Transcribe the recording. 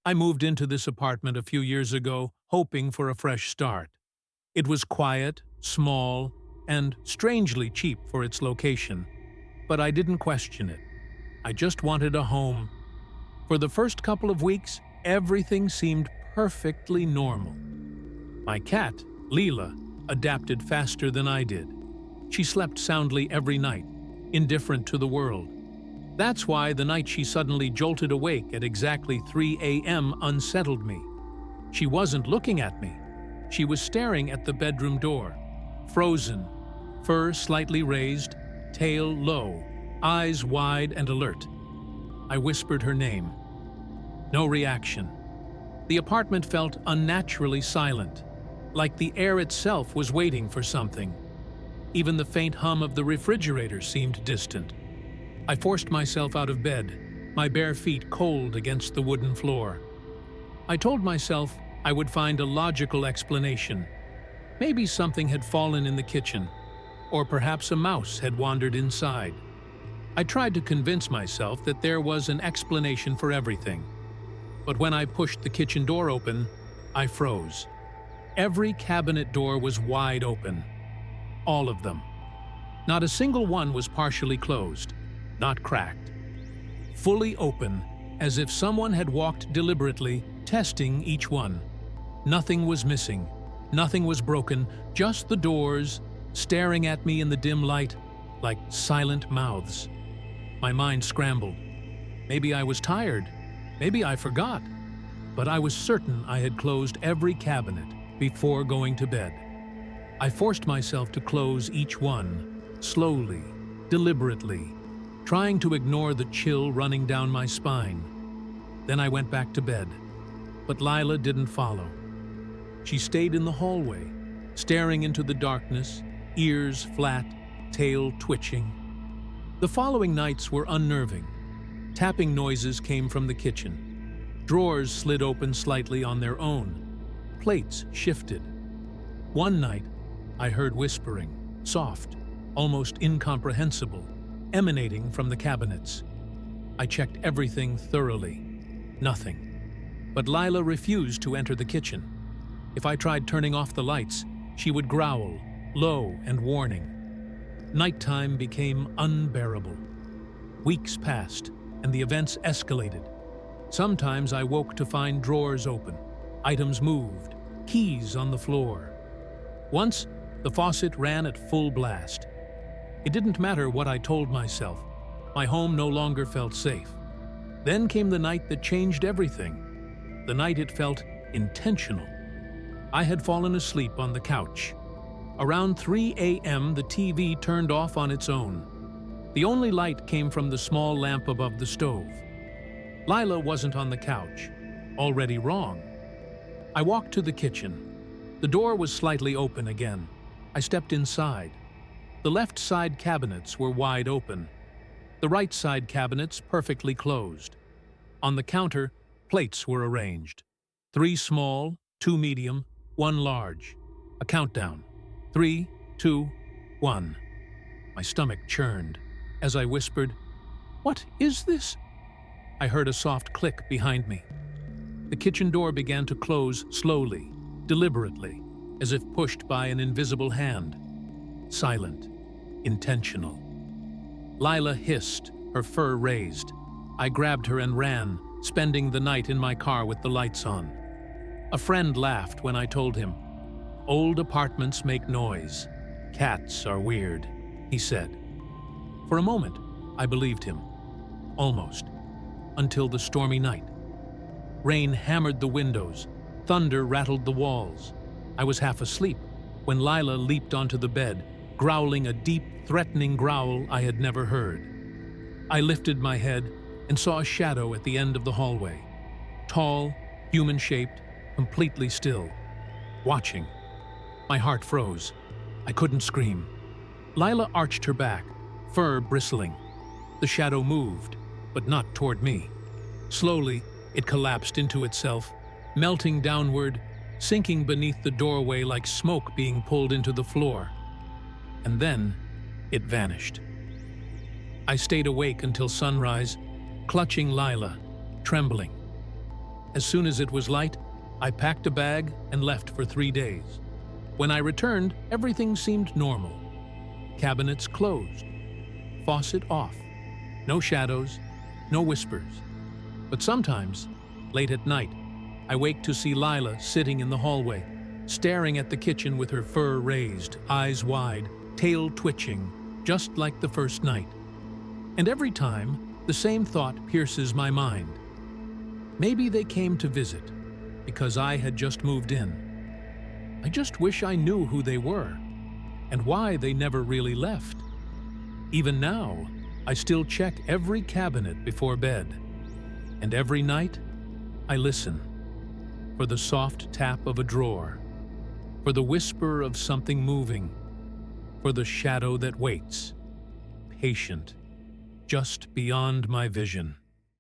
I moved into this apartment a few years ago, hoping for a fresh start. It was quiet, small, and strangely cheap for its location, but I didn't question it. I just wanted a home. For the first couple of weeks, everything seemed perfectly normal. My cat, Leela, adapted faster than I did. She slept soundly every night, indifferent to the world. That's why the night she suddenly jolted awake at exactly 3 a.m. unsettled me. She wasn't looking at me. She was staring at the bedroom door, frozen, fur slightly raised, tail low, eyes wide and alert. I whispered her name. No reaction. The apartment felt unnaturally silent, like the air itself was waiting for something. Even the faint hum of the refrigerator seemed distant. I forced myself out of bed, my bare feet cold against the wooden floor. I told myself I would find a logical explanation. Maybe something had fallen in the kitchen, or perhaps a mouse had wandered inside. I tried to convince myself that there was an explanation for everything. But when I pushed the kitchen door open, I froze. Every cabinet door was wide open. All of them. Not a single one was partially closed, not cracked. Fully open, as if someone had walked deliberately, testing each one. Nothing was missing, nothing was broken, just the doors, staring at me in the dim light like silent mouths. My mind scrambled. Maybe I was tired, maybe I forgot, but I was certain I had closed every cabinet before going to bed. I forced myself to close each one, slowly, deliberately, trying to ignore the chill running down my spine. Then I went back to bed, but Lila didn't follow. She stayed in the hallway, staring into the darkness, ears flat, tail twitching. The following nights were unnerving. Tapping noises came from the kitchen. Drawers slid open slightly on their own. Plates shifted. One night, I heard whispering, soft, almost incomprehensible, emanating from the cabinets. I checked everything thoroughly. Nothing. But Lila refused to enter the kitchen. If I tried turning off the lights, she would growl, low and warning. Nighttime became unbearable. Weeks passed, and the events escalated. Sometimes I woke to find drawers open, items moved, keys on the floor. Once, the faucet ran at full blast. It didn't matter what I told myself. My home no longer felt safe. Then came the night that changed everything. The night it felt intentional. I had fallen asleep on the couch. Around 3 a.m., the TV turned off on its own. The only light came from the small lamp above the stove. Lila wasn't on the couch. Already wrong. I walked to the kitchen. The door was slightly open again. I stepped inside. The left side cabinets were wide open. The right side cabinets perfectly closed. On the counter, plates were arranged. 3 small, 2 medium, 1 large. A countdown. 3, 2, 1. My stomach churned. As I whispered, "What is this?" I heard a soft click behind me. The kitchen door began to close slowly, deliberately, as if pushed by an invisible hand. Silent, intentional. Lila hissed, her fur raised. I grabbed her and ran, spending the night in my car with the lights on. A friend laughed when I told him, "Old apartments make noise. Cats are weird," he said. For a moment, I believed him. Almost. Until the stormy night. Rain hammered the windows. Thunder rattled the walls. I was half asleep when Lila leaped onto the bed, growling a deep, threatening growl I had never heard. I lifted my head and saw a shadow at the end of the hallway. Tall, human-shaped, completely still. Watching. My heart froze. I couldn't scream. Lila arched her back, fur bristling. The shadow moved, but not toward me. Slowly, it collapsed into itself, melting downward, sinking beneath the doorway like smoke being pulled into the floor. And then, it vanished. I stayed awake until sunrise, clutching Lila, trembling. As soon as it was light, I packed a bag and left for 3 days. When I returned, everything seemed normal. Cabinets closed, faucet off, no shadows, no whispers. But sometimes, late at night, I wake to see Lila sitting in the hallway, staring at the kitchen with her fur raised, eyes wide, tail twitching, just like the first night. And every time, the same thought pierces my mind. Maybe they came to visit, because I had just moved in. I just wish I knew who they were, and why they never really left. Even now, I still check every cabinet before bed. And every night, I listen for the soft tap of a drawer, for the whisper of something moving, for the shadow that waits, patient, just beyond my vision.